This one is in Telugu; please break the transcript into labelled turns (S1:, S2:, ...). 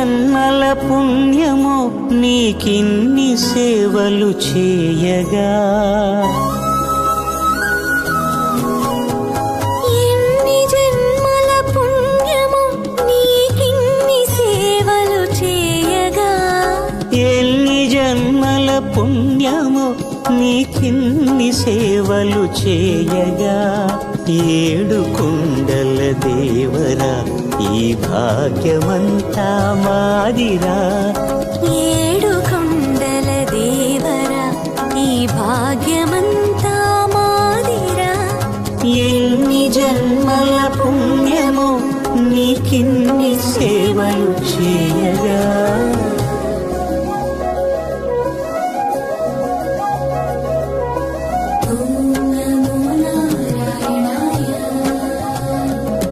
S1: జన్మల పుణ్యమో నీకిన్ని సేవలు చేయగా,
S2: ఎన్ని జన్మల పుణ్యమో నీకిన్ని సేవలు చేయగా,
S1: ఎన్ని జన్మల పుణ్యమో నీకిన్ని సేవలు చేయగా, ఏడు కొండల దేవరా ఈ భాగ్యమంతా మాదిరా,
S2: ఏడు కొండల దేవరా ఈ భాగ్యమంతా మాదిరా,
S1: ఎన్ని జన్మల పుణ్యమో నీకిన్ని సేవలు చేయ